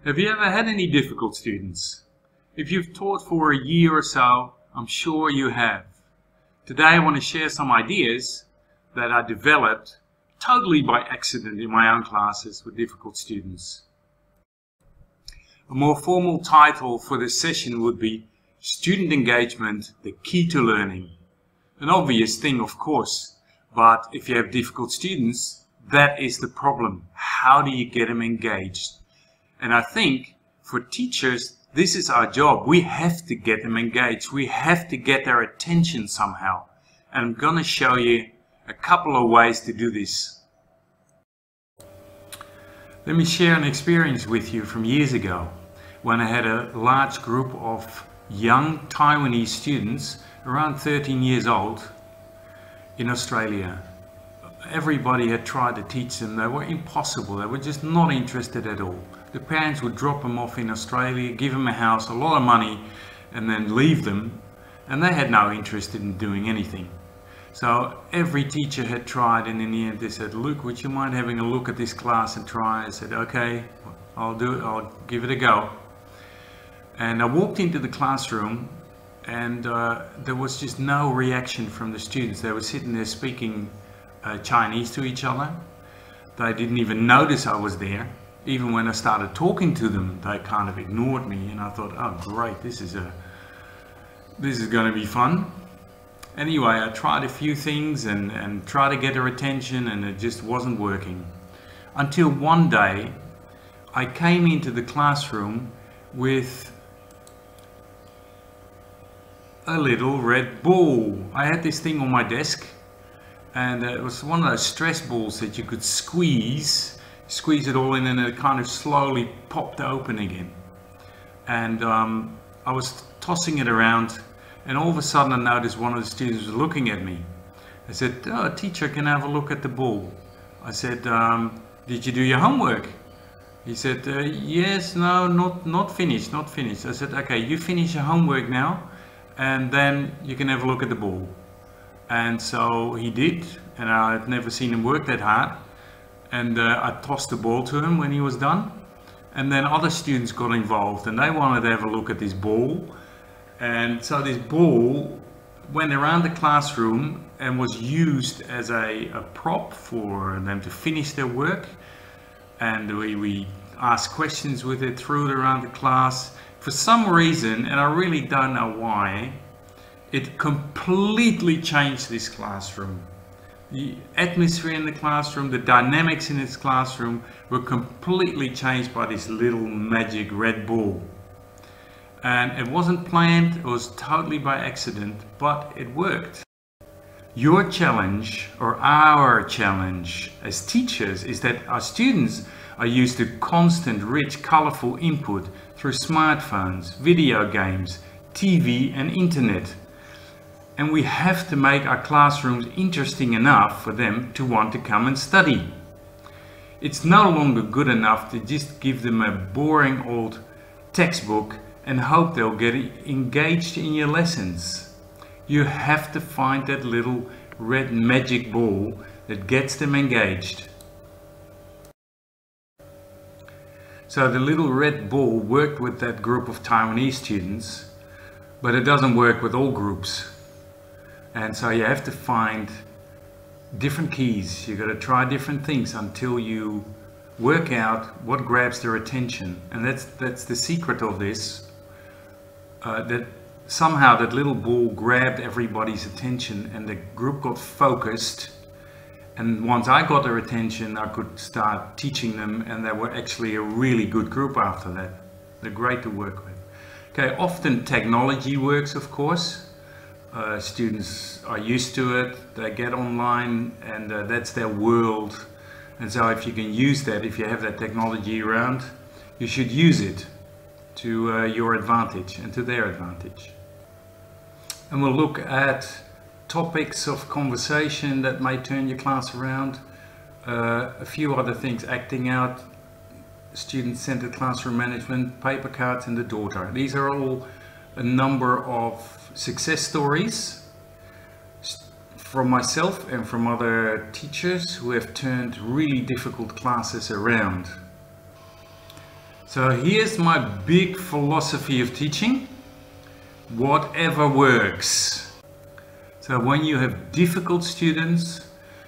Have you ever had any difficult students? If you've taught for a year or so, I'm sure you have. Today I want to share some ideas that I developed totally by accident in my own classes with difficult students. A more formal title for this session would be Student Engagement, the Key to Learning. An obvious thing, of course, but if you have difficult students, that is the problem. How do you get them engaged? And I think for teachers, this is our job. We have to get them engaged. We have to get their attention somehow. And I'm going to show you a couple of ways to do this. Let me share an experience with you from years ago when I had a large group of young Taiwanese students around 13 years old in Australia. Everybody had tried to teach them. They were impossible. They were just not interested at all. The parents would drop them off in Australia, give them a house, a lot of money, and then leave them. And they had no interest in doing anything. So every teacher had tried, and in the end they said, "Luke, would you mind having a look at this class and try?" I said, "Okay, I'll do it. I'll give it a go." And I walked into the classroom, and there was just no reaction from the students. They were sitting there speaking Chinese to each other. They didn't even notice I was there. Even when I started talking to them, they kind of ignored me, and I thought, oh great, this is going to be fun. Anyway, I tried a few things and tried to get their attention, and it just wasn't working. Until one day, I came into the classroom with a little red ball. I had this thing on my desk, and it was one of those stress balls that you could squeeze it all in, and it kind of slowly popped open again. And I was tossing it around, and all of a sudden I noticed one of the students was looking at me. I said, "Oh, teacher, can I have a look at the ball?" I said, "Did you do your homework?" He said, "Yes, no, not finished. I said, "Okay, you finish your homework now, and then you can have a look at the ball." And so he did, and I'd never seen him work that hard. And I tossed the ball to him when he was done. And then other students got involved, and they wanted to have a look at this ball. And so this ball went around the classroom and was used as a prop for them to finish their work. And we asked questions with it, threw it around the class. For some reason, and I really don't know why, it completely changed this classroom. The atmosphere in the classroom, the dynamics in this classroom were completely changed by this little magic red ball. And it wasn't planned, it was totally by accident, but it worked. Your challenge, or our challenge as teachers, is that our students are used to constant, rich, colorful input through smartphones, video games, TV and internet. And we have to make our classrooms interesting enough for them to want to come and study. It's no longer good enough to just give them a boring old textbook and hope they'll get engaged in your lessons. You have to find that little red magic ball that gets them engaged. So the little red ball worked with that group of Taiwanese students, but it doesn't work with all groups. And so you have to find different keys. You've got to try different things until you work out what grabs their attention. And that's the secret of this, that somehow that little ball grabbed everybody's attention and the group got focused. And once I got their attention, I could start teaching them, and they were actually a really good group after that. They're great to work with. Okay, often technology works, of course. Students are used to it, they get online, and that's their world. And so if you can use that, if you have that technology around, you should use it to your advantage and to their advantage. And we'll look at topics of conversation that may turn your class around, a few other things: acting out, student-centered classroom management, paper cards, and the daughter. These are all a number of success stories from myself and from other teachers who have turned really difficult classes around. So here's my big philosophy of teaching. Whatever works. So when you have difficult students,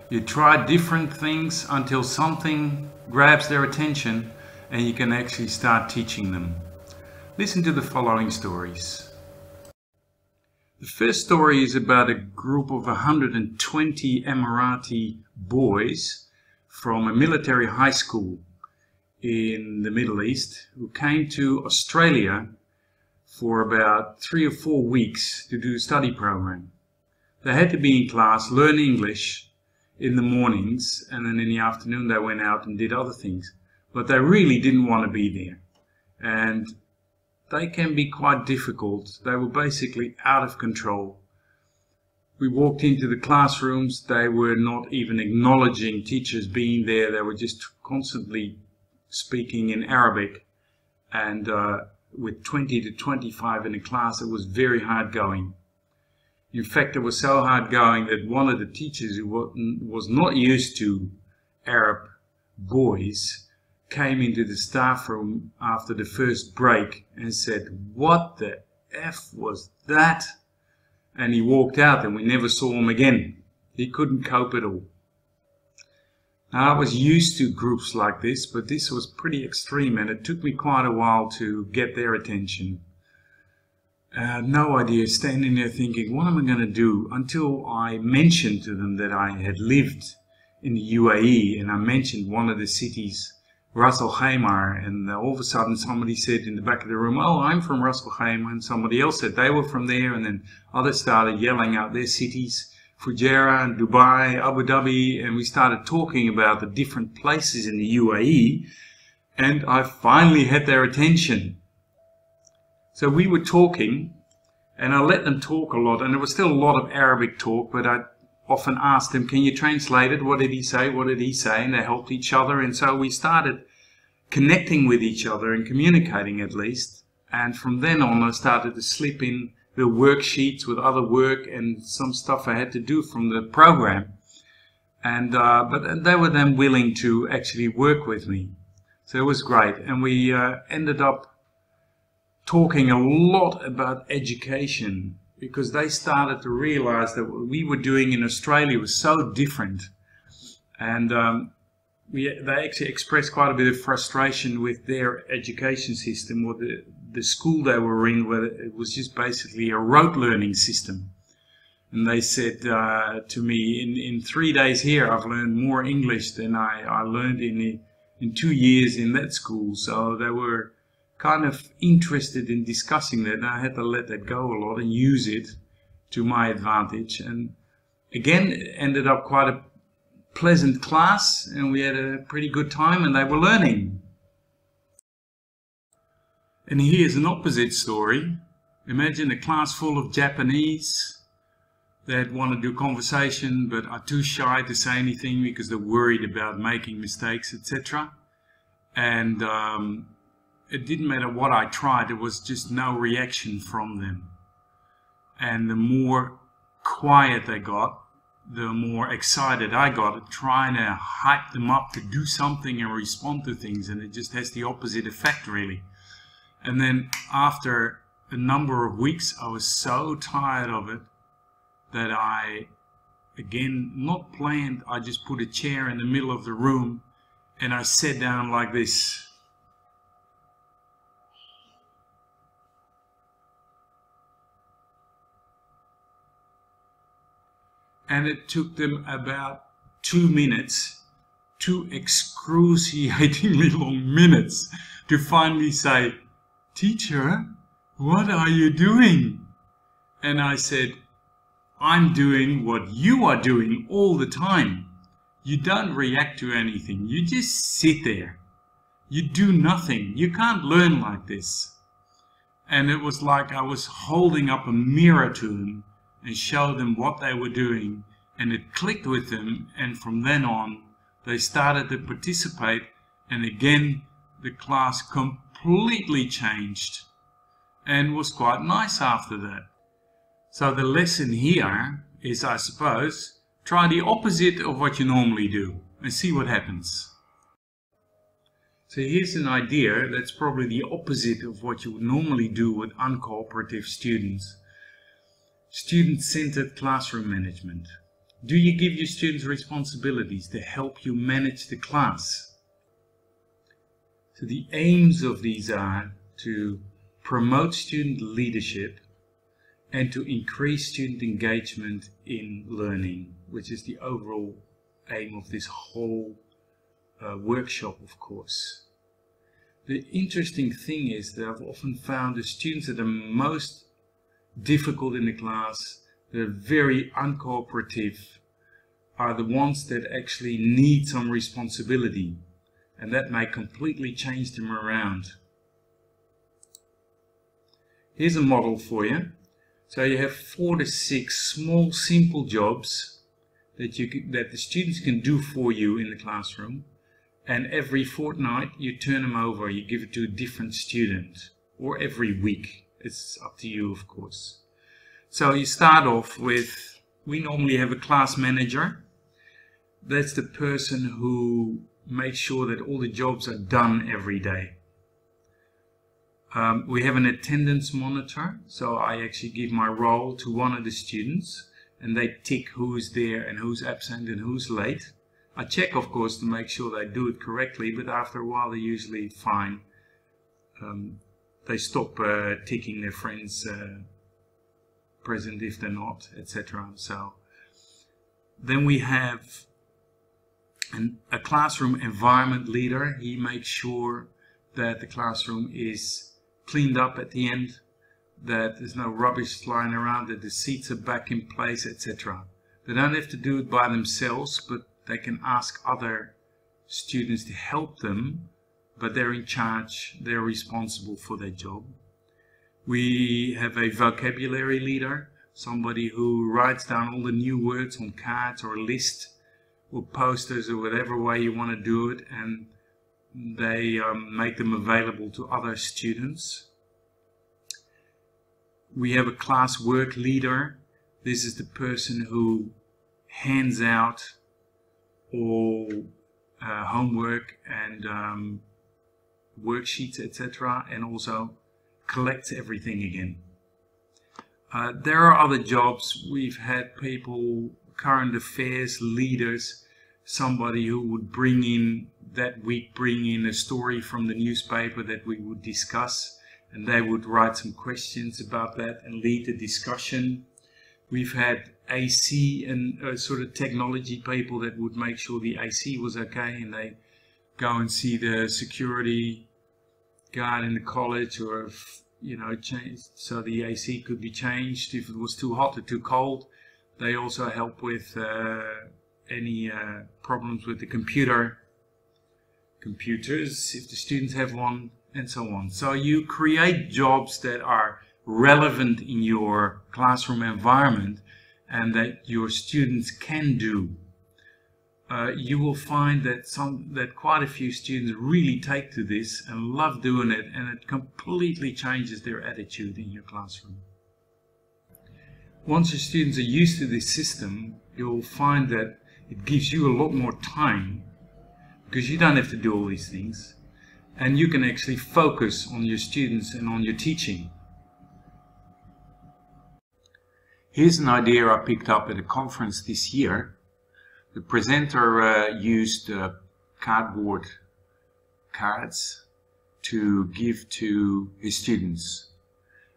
you try different things until something grabs their attention and you can actually start teaching them. Listen to the following stories. The first story is about a group of 120 Emirati boys from a military high school in the Middle East who came to Australia for about 3 or 4 weeks to do a study program. They had to be in class, learn English in the mornings, and then in the afternoon they went out and did other things. But they really didn't want to be there. And they can be quite difficult. They were basically out of control. We walked into the classrooms, they were not even acknowledging teachers being there. They were just constantly speaking in Arabic, and with 20 to 25 in a class, it was very hard going. In fact, it was so hard going that one of the teachers who was not used to Arab boys came into the staff room after the first break and said, "What the F was that?" And he walked out and we never saw him again. He couldn't cope at all. Now, I was used to groups like this, but this was pretty extreme and it took me quite a while to get their attention. No idea, standing there thinking, what am I going to do? Until I mentioned to them that I had lived in the UAE, and I mentioned one of the cities, Ras Al Khaimah, and all of a sudden somebody said in the back of the room, "Oh, I'm from Ras Al Khaimah," and somebody else said they were from there, and then others started yelling out their cities, Fujairah and Dubai, Abu Dhabi, and we started talking about the different places in the UAE, and I finally had their attention. So we were talking, and I let them talk a lot, and there was still a lot of Arabic talk, but I often asked them, "Can you translate it? What did he say? What did he say?" And they helped each other, and so we started connecting with each other and communicating at least. And from then on, I started to slip in the worksheets with other work and some stuff I had to do from the program. And but they were then willing to actually work with me. So it was great. And we ended up talking a lot about education, because they started to realize that what we were doing in Australia was so different. And they actually expressed quite a bit of frustration with their education system, or the school they were in, where it was just basically a rote learning system. And they said to me, in 3 days here, I've learned more English than I learned in 2 years in that school. So they were kind of interested in discussing that, and I had to let that go a lot and use it to my advantage. And again, it ended up quite a pleasant class, and we had a pretty good time, and they were learning. And here's an opposite story. Imagine a class full of Japanese that want to do conversation but are too shy to say anything because they're worried about making mistakes, etc. And it didn't matter what I tried, there was just no reaction from them. And the more quiet they got, the more excited I got at trying to hype them up to do something and respond to things, and it just has the opposite effect, really. And then after a number of weeks, I was so tired of it that I, again, not planned, I just put a chair in the middle of the room and I sat down like this. And it took them about 2 minutes, 2 excruciatingly long minutes, to finally say, "Teacher, what are you doing?" And I said, "I'm doing what you are doing all the time. You don't react to anything. You just sit there. You do nothing. You can't learn like this." And it was like I was holding up a mirror to them and showed them what they were doing, and it clicked with them, and from then on they started to participate, and again the class completely changed and was quite nice after that. So the lesson here is, I suppose, try the opposite of what you normally do and see what happens. So here's an idea that's probably the opposite of what you would normally do with uncooperative students. Student-centered classroom management. Do you give your students responsibilities to help you manage the class? So the aims of these are to promote student leadership and to increase student engagement in learning, which is the overall aim of this whole workshop, of course. The interesting thing is that I've often found the students that are most difficult in the class, they're very uncooperative, are the ones that actually need some responsibility, and that may completely change them around. Here's a model for you. So you have 4 to 6 small simple jobs that the students can do for you in the classroom, and every fortnight you turn them over, you give it to a different student, or every week. It's up to you, of course. So you start off with, we normally have a class manager. That's the person who makes sure that all the jobs are done every day. We have an attendance monitor, so I actually give my role to one of the students and they tick who's there and who's absent and who's late. I check, of course, to make sure they do it correctly, but after a while they're usually fine. They stop ticking their friends present if they're not, etc. So then we have a classroom environment leader. He makes sure that the classroom is cleaned up at the end, that there's no rubbish flying around, that the seats are back in place, etc. They don't have to do it by themselves, but they can ask other students to help them, but they're in charge, they're responsible for their job. We have a vocabulary leader, somebody who writes down all the new words on cards or a list or posters or whatever way you want to do it, and they make them available to other students. We have a class work leader. This is the person who hands out all homework and worksheets, etc., and also collects everything again. There are other jobs. We've had people, current affairs leaders, somebody who would bring in a story from the newspaper that we would discuss, and they would write some questions about that and lead the discussion. We've had AC and sort of technology people that would make sure the AC was okay, and they go and see the security guard in the college, or if, you know, changed so the AC could be changed if it was too hot or too cold. They also help with any problems with the computers if the students have one, and so on. So you create jobs that are relevant in your classroom environment and that your students can do. You will find that quite a few students really take to this and love doing it, and it completely changes their attitude in your classroom. Once your students are used to this system, you'll find that it gives you a lot more time, because you don't have to do all these things, and you can actually focus on your students and on your teaching. Here's an idea I picked up at a conference this year. The presenter used cardboard cards to give to his students.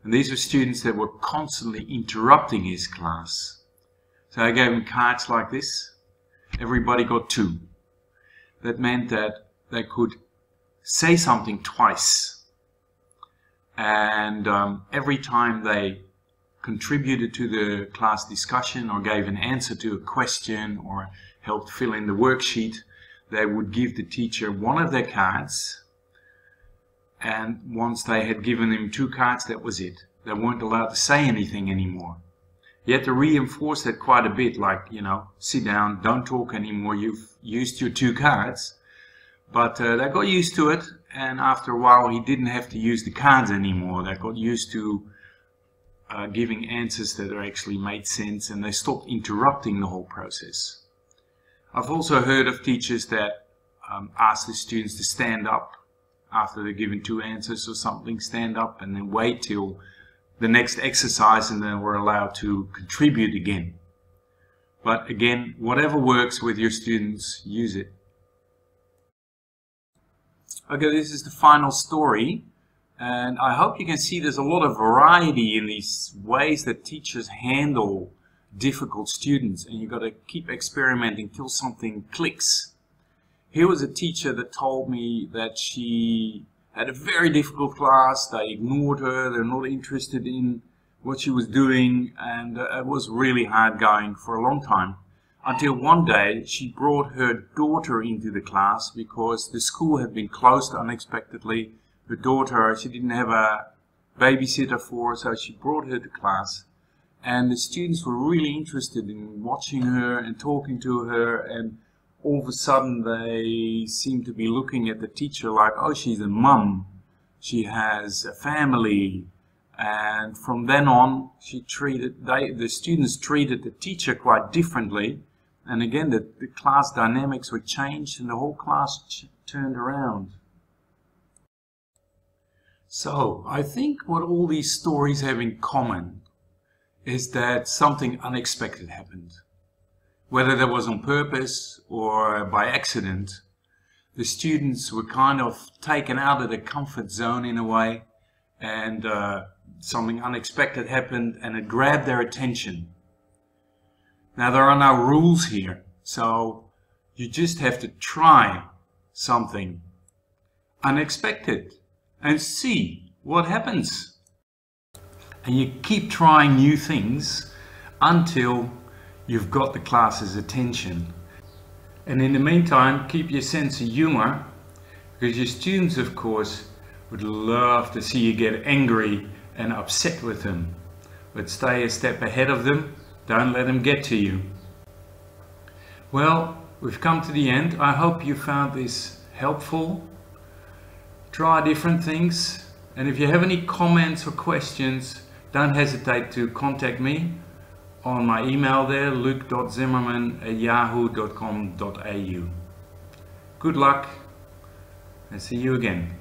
And these were students that were constantly interrupting his class. So I gave them cards like this. Everybody got 2. That meant that they could say something twice. And every time they contributed to the class discussion or gave an answer to a question or helped fill in the worksheet, they would give the teacher one of their cards, and once they had given him 2 cards, that was it. They weren't allowed to say anything anymore. You had to reinforce that quite a bit, like, you know, sit down, don't talk anymore, you've used your 2 cards. But they got used to it, and after a while he didn't have to use the cards anymore. They got used to giving answers that actually made sense, and they stopped interrupting the whole process. I've also heard of teachers that ask the students to stand up after they're given 2 answers or something, stand up and then wait till the next exercise, and then we're allowed to contribute again. But again, whatever works with your students, use it. Okay, this is the final story, and I hope you can see there's a lot of variety in these ways that teachers handle difficult students, and you've got to keep experimenting till something clicks. Here was a teacher that told me that she had a very difficult class. They ignored her, they're not interested in what she was doing, and it was really hard going for a long time. Until one day she brought her daughter into the class because the school had been closed unexpectedly. Her daughter, she didn't have a babysitter for her, so she brought her to class. And the students were really interested in watching her and talking to her, and all of a sudden they seem to be looking at the teacher like, oh, she's a mum, she has a family. And from then on, the students treated the teacher quite differently. And again, the class dynamics were changed and the whole class turned around. So I think what all these stories have in common is that something unexpected happened. Whether that was on purpose or by accident, the students were kind of taken out of the comfort zone in a way, and something unexpected happened and it grabbed their attention. Now there are no rules here, so you just have to try something unexpected and see what happens. And you keep trying new things until you've got the class's attention. And in the meantime, keep your sense of humor, because your students, of course, would love to see you get angry and upset with them. But stay a step ahead of them. Don't let them get to you. Well, we've come to the end. I hope you found this helpful. Try different things. And if you have any comments or questions, don't hesitate to contact me on my email there, luke.zimmerman@yahoo.com.au. Good luck and see you again.